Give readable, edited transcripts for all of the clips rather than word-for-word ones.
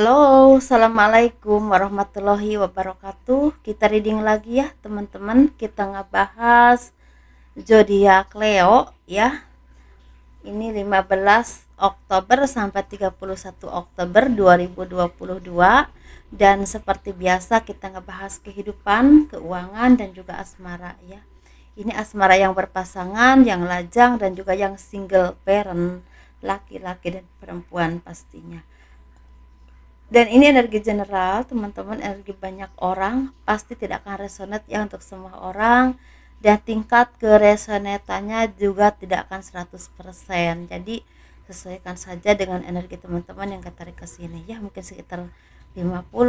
Halo, assalamualaikum warahmatullahi wabarakatuh. Kita reading lagi ya, teman-teman. Kita ngebahas zodiak Leo ya. Ini 15 Oktober sampai 31 Oktober 2022. Dan seperti biasa kita ngebahas kehidupan, keuangan, dan juga asmara ya. Ini asmara yang berpasangan, yang lajang, dan juga yang single parent, laki-laki dan perempuan pastinya. Dan ini energi general, teman-teman, energi banyak orang, pasti tidak akan resonate ya untuk semua orang, dan tingkat keresonatannya juga tidak akan 100%. Jadi sesuaikan saja dengan energi teman-teman yang ketarik ke sini ya, mungkin sekitar 50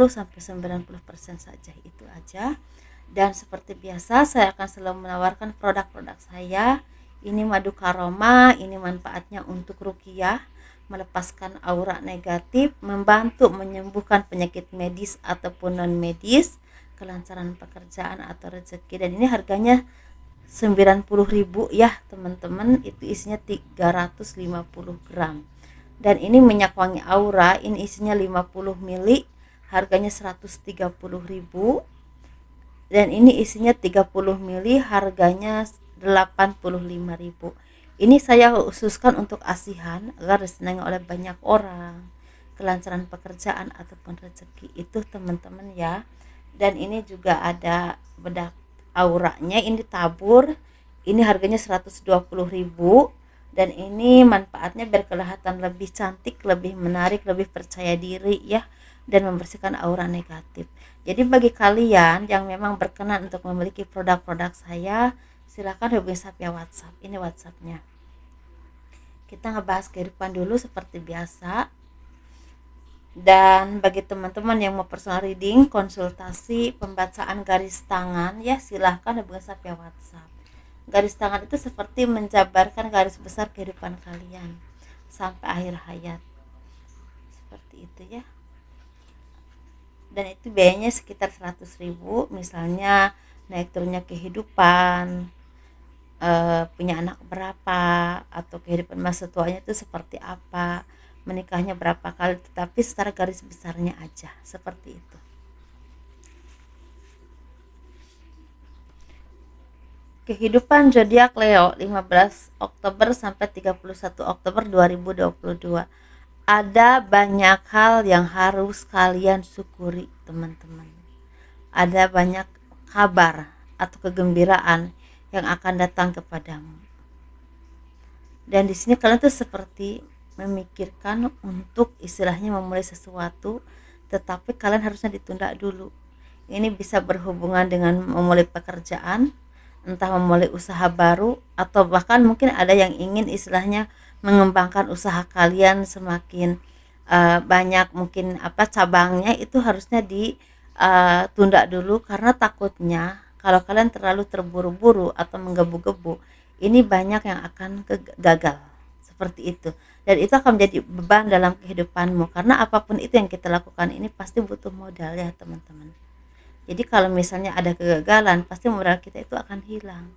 sampai 90% saja, itu aja. Dan seperti biasa saya akan selalu menawarkan produk-produk saya. Ini madu karoma, ini manfaatnya untuk ruqyah, melepaskan aura negatif, membantu menyembuhkan penyakit medis ataupun non medis, kelancaran pekerjaan atau rezeki. Dan ini harganya 90.000 ya teman-teman, itu isinya 350 gram. Dan ini minyak wangi aura, ini isinya 50 mili, harganya 130.000. Dan ini isinya 30 mili, harganya 85.000. Ini saya khususkan untuk asihan agar disenangi oleh banyak orang, kelancaran pekerjaan ataupun rezeki itu teman-teman ya. Dan ini juga ada bedak auranya, ini tabur, ini harganya 120.000. Dan ini manfaatnya biar kelihatan lebih cantik, lebih menarik, lebih percaya diri ya, dan membersihkan aura negatif. Jadi bagi kalian yang memang berkenan untuk memiliki produk-produk saya, silahkan hubungi saya via WhatsApp. Ini WhatsAppnya. Kita ngebahas kehidupan dulu seperti biasa. Dan bagi teman-teman yang mau personal reading, konsultasi, pembacaan garis tangan ya, silahkan hubungi saya via WhatsApp. Garis tangan itu seperti menjabarkan garis besar kehidupan kalian sampai akhir hayat, seperti itu ya. Dan itu biayanya sekitar 100.000, misalnya naik turunnya kehidupan, punya anak berapa, atau kehidupan masa tuanya itu seperti apa, menikahnya berapa kali, tetapi secara garis besarnya aja seperti itu. Kehidupan zodiak Leo 15 Oktober sampai 31 Oktober 2022. Ada banyak hal yang harus kalian syukuri, teman-teman. Ada banyak kabar atau kegembiraan yang akan datang kepadamu. Dan di sini kalian tuh seperti memikirkan untuk istilahnya memulai sesuatu, tetapi kalian harusnya ditunda dulu. Ini bisa berhubungan dengan memulai pekerjaan, entah memulai usaha baru, atau bahkan mungkin ada yang ingin istilahnya mengembangkan usaha kalian semakin banyak, mungkin cabangnya itu harusnya ditunda dulu, karena takutnya kalau kalian terlalu terburu-buru atau menggebu-gebu, ini banyak yang akan gagal seperti itu. Dan itu akan menjadi beban dalam kehidupanmu, karena apapun itu yang kita lakukan ini pasti butuh modal ya teman-teman. Jadi kalau misalnya ada kegagalan, pasti modal kita itu akan hilang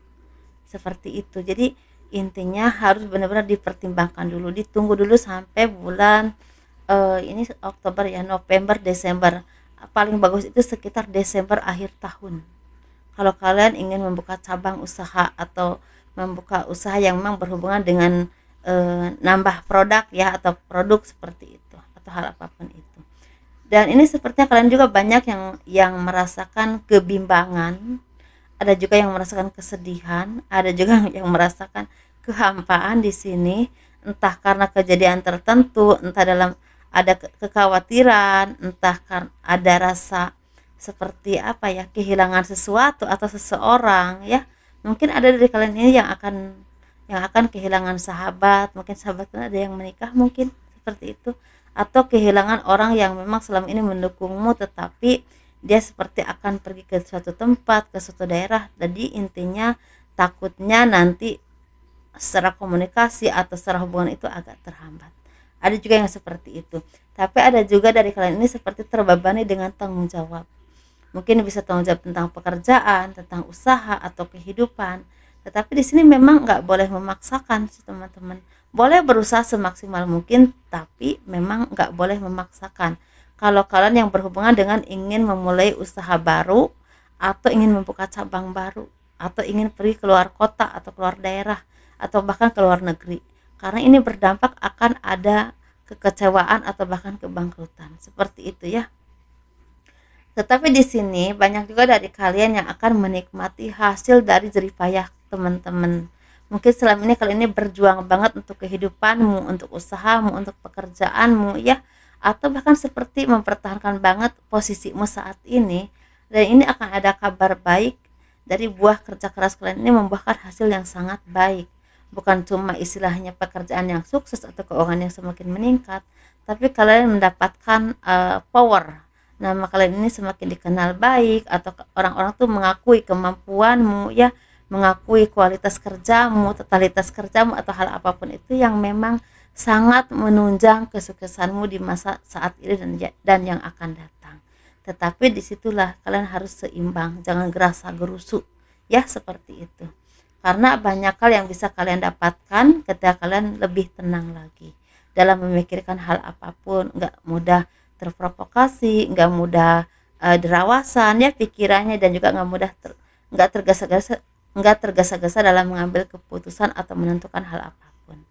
seperti itu. Jadi intinya harus benar-benar dipertimbangkan dulu, ditunggu dulu sampai bulan ini Oktober ya, November, Desember. Paling bagus itu sekitar Desember akhir tahun. Kalau kalian ingin membuka cabang usaha atau membuka usaha yang memang berhubungan dengan nambah produk ya, atau produk seperti itu, atau hal apapun itu. Dan ini sepertinya kalian juga banyak yang merasakan kebimbangan, ada juga yang merasakan kesedihan, ada juga yang merasakan kehampaan di sini, entah karena kejadian tertentu, entah dalam ada kekhawatiran, entah karena ada rasa seperti kehilangan sesuatu atau seseorang ya. Mungkin ada dari kalian ini yang akan kehilangan sahabat, mungkin sahabatnya ada yang menikah, mungkin seperti itu, atau kehilangan orang yang memang selama ini mendukungmu, tetapi dia seperti akan pergi ke suatu tempat, ke suatu daerah. Jadi intinya takutnya nanti secara komunikasi atau secara hubungan itu agak terhambat. Ada juga yang seperti itu. Tapi ada juga dari kalian ini seperti terbebani dengan tanggung jawab. Mungkin bisa tanggung jawab tentang pekerjaan, tentang usaha atau kehidupan. Tetapi di sini memang nggak boleh memaksakan sih teman-teman. Boleh berusaha semaksimal mungkin, tapi memang nggak boleh memaksakan. kalau kalian yang berhubungan dengan ingin memulai usaha baru, atau ingin membuka cabang baru, atau ingin pergi keluar kota atau keluar daerah, atau bahkan ke luar negeri, karena ini berdampak akan ada kekecewaan atau bahkan kebangkrutan seperti itu ya. Tetapi di sini banyak juga dari kalian yang akan menikmati hasil dari jerih payah teman-teman. Mungkin selama ini kalian ini berjuang banget untuk kehidupanmu, untuk usahamu, untuk pekerjaanmu ya, atau bahkan seperti mempertahankan banget posisimu saat ini. Dan ini akan ada kabar baik dari buah kerja keras kalian ini membuahkan hasil yang sangat baik. Bukan cuma istilahnya pekerjaan yang sukses atau keuangan yang semakin meningkat, tapi kalian mendapatkan power. Nama kalian ini semakin dikenal baik, atau orang-orang tuh mengakui kemampuanmu ya, mengakui kualitas kerjamu, totalitas kerjamu, atau hal apapun itu yang memang sangat menunjang kesuksesanmu di masa saat ini dan yang akan datang. Tetapi disitulah kalian harus seimbang, jangan gerasa gerusu ya, seperti itu. Karena banyak hal yang bisa kalian dapatkan ketika kalian lebih tenang lagi dalam memikirkan hal apapun, nggak mudah terprovokasi, nggak mudah derawasan ya pikirannya, dan juga nggak tergesa-gesa dalam mengambil keputusan atau menentukan hal apapun.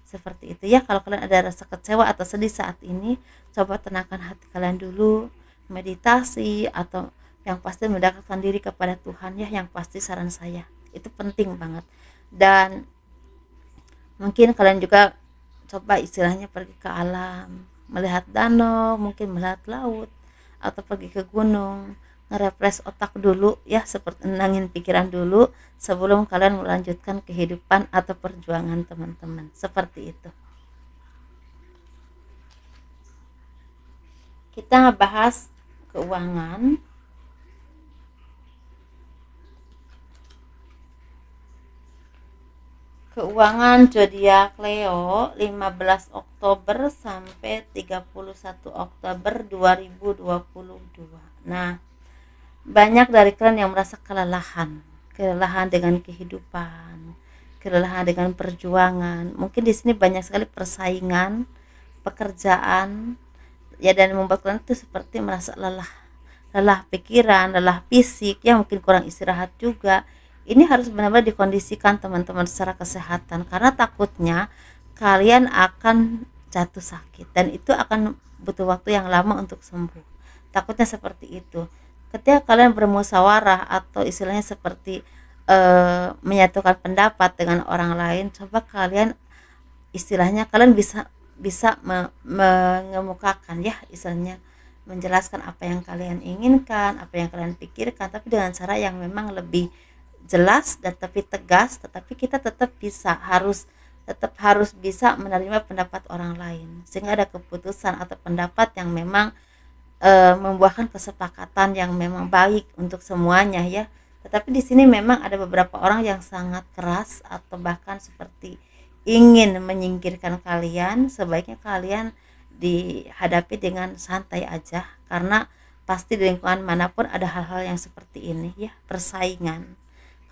Seperti itu ya. Kalau kalian ada rasa kecewa atau sedih saat ini, coba tenangkan hati kalian dulu, meditasi, atau yang pasti mendekatkan diri kepada Tuhan ya, yang pasti saran saya itu penting banget. Dan mungkin kalian juga coba istilahnya pergi ke alam, melihat danau, mungkin melihat laut, atau pergi ke gunung, ngerefresh otak dulu ya, seperti nenangin pikiran dulu sebelum kalian melanjutkan kehidupan atau perjuangan teman-teman. Seperti itu. Kita ngebahas keuangan. Keuangan zodiak Leo 15 Oktober sampai 31 Oktober 2022. Nah, banyak dari kalian yang merasa kelelahan dengan kehidupan, kelelahan dengan perjuangan. Mungkin di sini banyak sekali persaingan, pekerjaan ya, dan membuat kalian itu seperti merasa lelah pikiran, lelah fisik ya, mungkin kurang istirahat juga. Ini harus benar-benar dikondisikan teman-teman secara kesehatan, karena takutnya kalian akan jatuh sakit dan itu akan butuh waktu yang lama untuk sembuh. Takutnya seperti itu. Ketika kalian bermusyawarah atau istilahnya seperti menyatukan pendapat dengan orang lain, coba kalian istilahnya kalian bisa mengemukakan ya, istilahnya menjelaskan apa yang kalian inginkan, apa yang kalian pikirkan, tapi dengan cara yang memang lebih jelas dan tapi tegas. Tetapi kita tetap harus bisa menerima pendapat orang lain, sehingga ada keputusan atau pendapat yang memang membuahkan kesepakatan yang memang baik untuk semuanya ya. Tetapi di sini memang ada beberapa orang yang sangat keras atau bahkan seperti ingin menyingkirkan kalian. Sebaiknya kalian dihadapi dengan santai aja, karena pasti di lingkungan manapun ada hal-hal yang seperti ini ya, persaingan.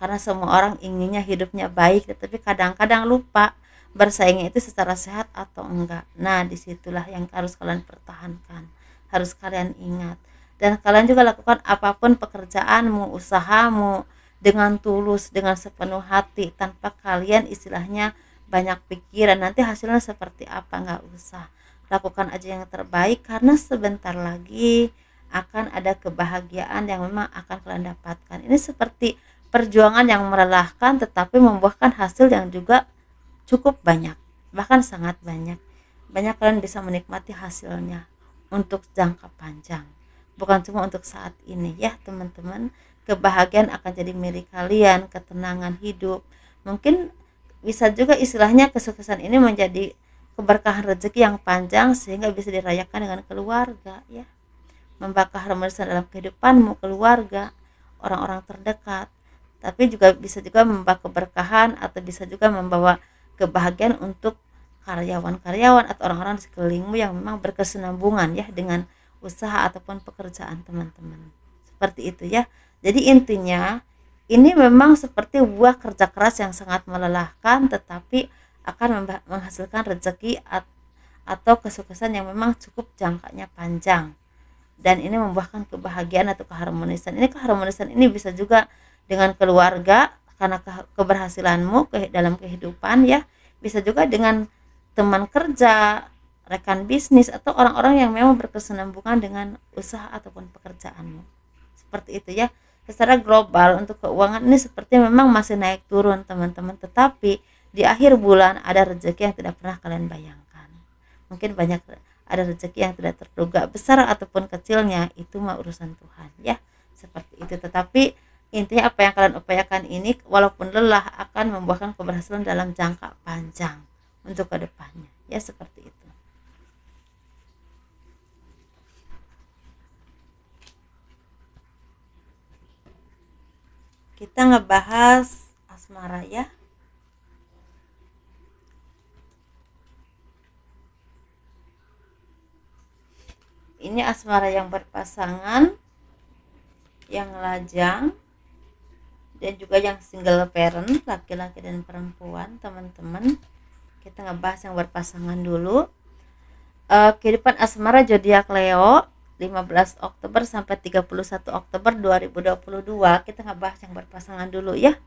Karena semua orang inginnya hidupnya baik, tetapi kadang-kadang lupa bersaingnya itu secara sehat atau enggak. Nah, disitulah yang harus kalian pertahankan, harus kalian ingat. Dan kalian juga lakukan apapun pekerjaanmu, usahamu dengan tulus, dengan sepenuh hati, tanpa kalian istilahnya banyak pikiran nanti hasilnya seperti apa. Nggak usah, lakukan aja yang terbaik, karena sebentar lagi akan ada kebahagiaan yang memang akan kalian dapatkan. Ini seperti perjuangan yang melelahkan tetapi membuahkan hasil yang juga cukup banyak, bahkan sangat banyak. Banyak kalian bisa menikmati hasilnya untuk jangka panjang, bukan cuma untuk saat ini ya teman-teman. Kebahagiaan akan jadi milik kalian, ketenangan hidup. Mungkin bisa juga istilahnya kesuksesan ini menjadi keberkahan rezeki yang panjang, sehingga bisa dirayakan dengan keluarga ya, membawa keharmonisan dalam kehidupanmu, keluarga, orang-orang terdekat. Tapi juga bisa juga membawa keberkahan atau bisa juga membawa kebahagiaan untuk karyawan-karyawan atau orang-orang di sekelilingmu yang memang berkesinambungan ya dengan usaha ataupun pekerjaan teman-teman. Seperti itu ya. Jadi intinya ini memang seperti buah kerja keras yang sangat melelahkan, tetapi akan menghasilkan rezeki atau kesuksesan yang memang cukup jangkanya panjang. dan ini membuahkan kebahagiaan atau keharmonisan. Ini keharmonisan ini bisa juga dengan keluarga karena keberhasilanmu dalam kehidupan ya, bisa juga dengan teman kerja, rekan bisnis, atau orang-orang yang memang berkesinambungan dengan usaha ataupun pekerjaanmu. Seperti itu ya. Secara global untuk keuangan ini seperti memang masih naik turun teman-teman, tetapi di akhir bulan ada rezeki yang tidak pernah kalian bayangkan. Mungkin banyak ada rezeki yang tidak terduga, besar ataupun kecilnya itu mah urusan Tuhan ya, seperti itu. Tetapi intinya apa yang kalian upayakan ini walaupun lelah akan membuahkan keberhasilan dalam jangka panjang untuk kedepannya ya, seperti itu. Kita ngebahas asmara ya. Ini asmara yang berpasangan, yang lajang, dan juga yang single parent, laki-laki dan perempuan teman-teman. Kita ngebahas yang berpasangan dulu. Kehidupan asmara zodiak Leo 15 Oktober sampai 31 Oktober 2022. Kita ngebahas yang berpasangan dulu ya.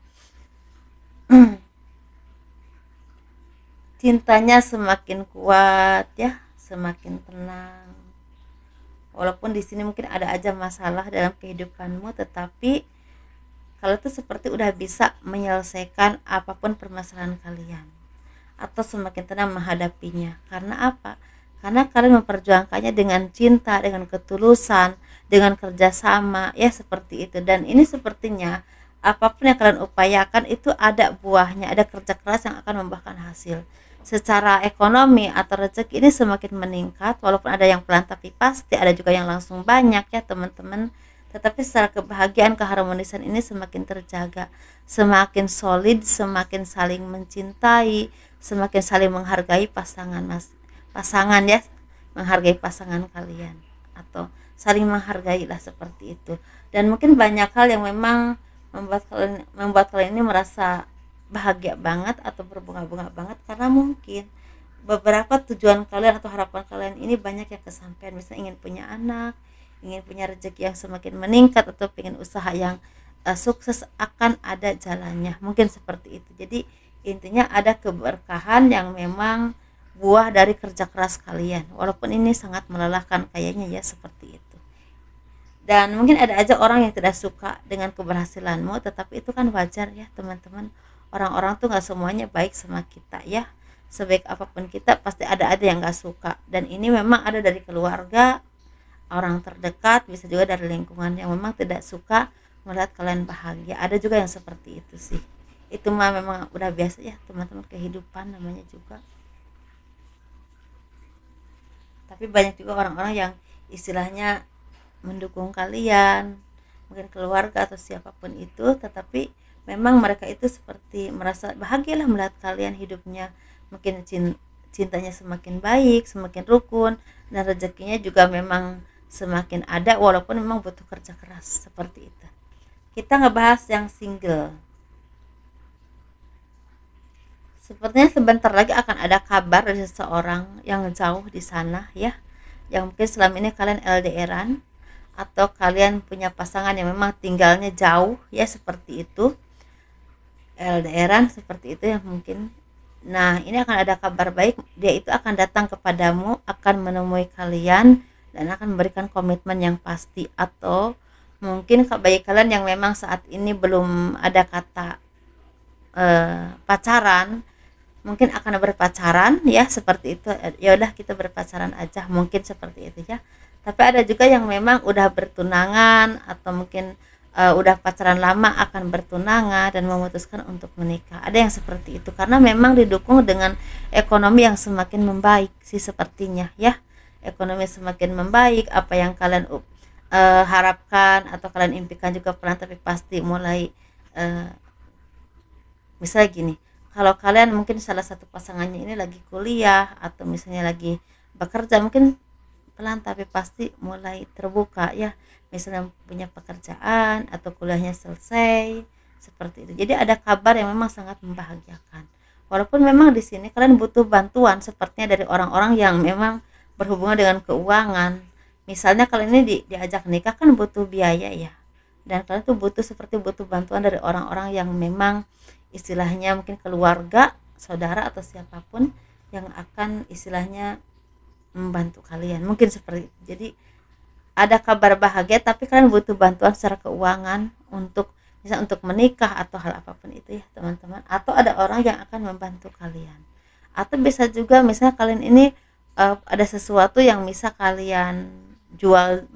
Cintanya semakin kuat ya, semakin tenang. Walaupun di sini mungkin ada aja masalah dalam kehidupanmu, tetapi kalau itu seperti udah bisa menyelesaikan apapun permasalahan kalian, atau semakin tenang menghadapinya. Karena apa? Karena kalian memperjuangkannya dengan cinta, dengan ketulusan, dengan kerjasama ya, seperti itu. Dan ini sepertinya apapun yang kalian upayakan itu ada buahnya, ada kerja keras yang akan membuahkan hasil. Secara ekonomi atau rezeki ini semakin meningkat, walaupun ada yang pelan tapi pasti, ada juga yang langsung banyak ya teman-teman. Tetapi secara kebahagiaan, keharmonisan ini semakin terjaga, semakin solid, semakin saling mencintai, semakin saling menghargai pasangan ya, menghargai pasangan kalian, atau saling menghargai lah, seperti itu. Dan mungkin banyak hal yang memang membuat kalian ini merasa bahagia banget atau berbunga-bunga banget, karena mungkin beberapa tujuan kalian atau harapan kalian ini banyak yang kesampaian. Misalnya ingin punya anak, ingin punya rezeki yang semakin meningkat, atau ingin usaha yang sukses, akan ada jalannya, mungkin seperti itu. Jadi intinya ada keberkahan yang memang buah dari kerja keras kalian, walaupun ini sangat melelahkan kayaknya ya, seperti itu. Dan mungkin ada aja orang yang tidak suka dengan keberhasilanmu, tetapi itu kan wajar ya teman-teman. Orang-orang tuh nggak semuanya baik sama kita ya, sebaik apapun kita pasti ada yang nggak suka. Dan ini memang ada dari keluarga, orang terdekat, bisa juga dari lingkungan yang memang tidak suka melihat kalian bahagia. Ada juga yang seperti itu sih, itu mah memang udah biasa ya teman-teman, kehidupan namanya juga. Tapi banyak juga orang-orang yang istilahnya mendukung kalian, mungkin keluarga atau siapapun itu, tetapi memang mereka itu seperti merasa bahagialah melihat kalian hidupnya, mungkin cintanya semakin baik, semakin rukun, dan rezekinya juga memang semakin ada, walaupun memang butuh kerja keras, seperti itu. Kita ngebahas yang single. Sepertinya sebentar lagi akan ada kabar dari seseorang yang jauh di sana ya, yang mungkin selama ini kalian LDRan, atau kalian punya pasangan yang memang tinggalnya jauh ya, seperti itu. LDRan seperti itu ya mungkin. Nah, ini akan ada kabar baik, dia itu akan datang kepadamu, akan menemui kalian, dan akan memberikan komitmen yang pasti. Atau mungkin bagi kalian yang memang saat ini belum ada kata pacaran, mungkin akan berpacaran ya, seperti itu. Ya udah kita berpacaran aja, mungkin seperti itu ya. Tapi ada juga yang memang udah bertunangan, atau mungkin udah pacaran lama akan bertunangan dan memutuskan untuk menikah. Ada yang seperti itu karena memang didukung dengan ekonomi yang semakin membaik sih, sepertinya ya. Ekonomi semakin membaik, apa yang kalian harapkan atau kalian impikan juga pelan tapi pasti mulai misalnya gini, kalau kalian mungkin salah satu pasangannya ini lagi kuliah atau misalnya lagi bekerja, mungkin pelan tapi pasti mulai terbuka ya, misalnya punya pekerjaan atau kuliahnya selesai, seperti itu. Jadi ada kabar yang memang sangat membahagiakan, walaupun memang di sini kalian butuh bantuan sepertinya dari orang-orang yang memang berhubungan dengan keuangan, misalnya kalian ini diajak nikah kan butuh biaya ya, dan kalian tuh butuh bantuan dari orang-orang yang memang istilahnya mungkin keluarga, saudara atau siapapun yang akan istilahnya membantu kalian, mungkin seperti itu. Jadi ada kabar bahagia tapi kalian butuh bantuan secara keuangan untuk misal untuk menikah atau hal apapun itu ya teman-teman, atau ada orang yang akan membantu kalian, atau bisa juga misalnya kalian ini ada sesuatu yang bisa kalian jual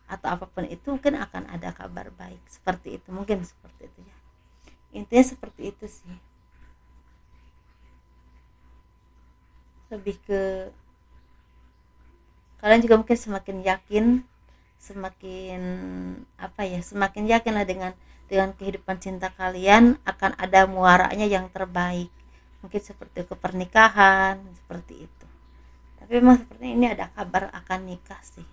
atau apapun itu, mungkin akan ada kabar baik seperti itu, mungkin seperti itu ya, intinya seperti itu sih, lebih ke kalian juga mungkin semakin yakin, semakin apa ya, semakin yakin lah dengan kehidupan cinta kalian akan ada muaranya yang terbaik, mungkin seperti ke pernikahan seperti itu. Tapi memang seperti ini ada kabar akan nikah sih,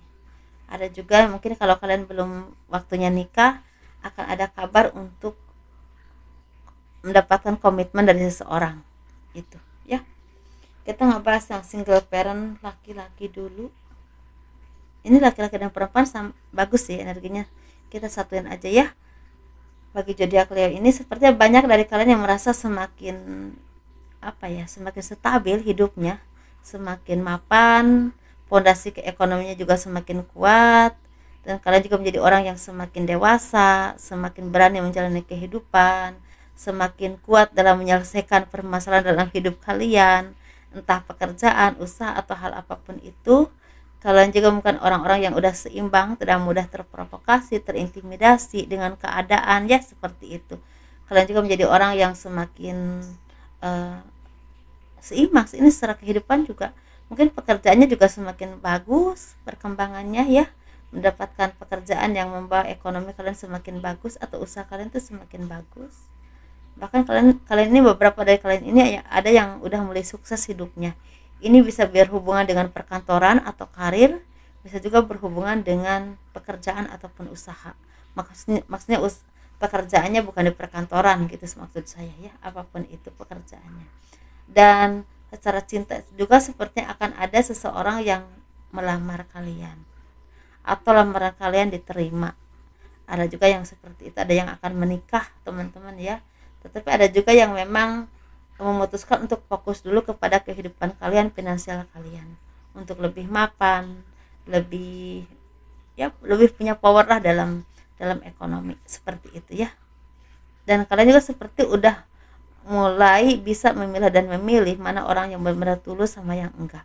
ada juga mungkin kalau kalian belum waktunya nikah akan ada kabar untuk mendapatkan komitmen dari seseorang itu ya. Kita ngebahas yang single parent laki-laki dulu. Ini laki-laki dan perempuan bagus sih energinya, kita satuin aja ya. Bagi zodiak Leo ini sepertinya banyak dari kalian yang merasa semakin apa ya, semakin stabil hidupnya, semakin mapan, fondasi ekonominya juga semakin kuat, dan kalian juga menjadi orang yang semakin dewasa, semakin berani menjalani kehidupan, semakin kuat dalam menyelesaikan permasalahan dalam hidup kalian, entah pekerjaan, usaha atau hal apapun itu. Kalian juga bukan orang-orang yang udah seimbang, tidak mudah terprovokasi, terintimidasi dengan keadaan ya seperti itu. Kalian juga menjadi orang yang semakin seimbang. Ini secara kehidupan juga mungkin pekerjaannya juga semakin bagus perkembangannya ya, mendapatkan pekerjaan yang membawa ekonomi kalian semakin bagus atau usaha kalian tuh semakin bagus. Bahkan kalian ini, beberapa dari kalian ini ada yang udah mulai sukses hidupnya. Ini bisa berhubungan dengan perkantoran atau karir, bisa juga berhubungan dengan pekerjaan ataupun usaha. Maksudnya pekerjaannya bukan di perkantoran gitu maksud saya ya, apapun itu pekerjaannya. Dan secara cinta juga sepertinya akan ada seseorang yang melamar kalian atau lamaran kalian diterima. Ada juga yang seperti itu, ada yang akan menikah teman-teman ya. Tetapi ada juga yang memang memutuskan untuk fokus dulu kepada kehidupan kalian, finansial kalian, untuk lebih mapan, lebih punya power lah dalam ekonomi seperti itu ya. Dan kalian juga seperti udah mulai bisa memilah dan memilih mana orang yang benar-benar tulus sama yang enggak.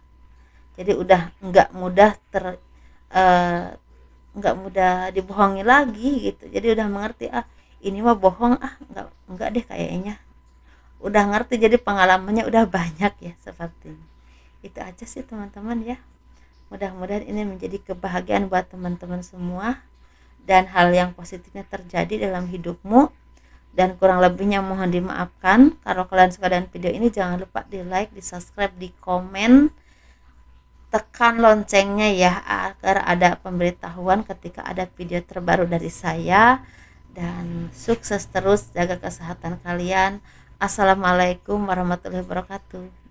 Jadi udah enggak mudah dibohongi lagi gitu. Jadi udah mengerti, ini mah bohong, enggak deh kayaknya. Udah ngerti, jadi pengalamannya udah banyak ya seperti ini. Itu aja sih teman-teman ya. Mudah-mudahan ini menjadi kebahagiaan buat teman-teman semua dan hal yang positifnya terjadi dalam hidupmu, dan kurang lebihnya mohon dimaafkan. Kalau kalian suka dengan video ini jangan lupa di like, di subscribe, di komen, tekan loncengnya ya agar ada pemberitahuan ketika ada video terbaru dari saya. Dan sukses terus, jaga kesehatan kalian. Assalamualaikum warahmatullahi wabarakatuh.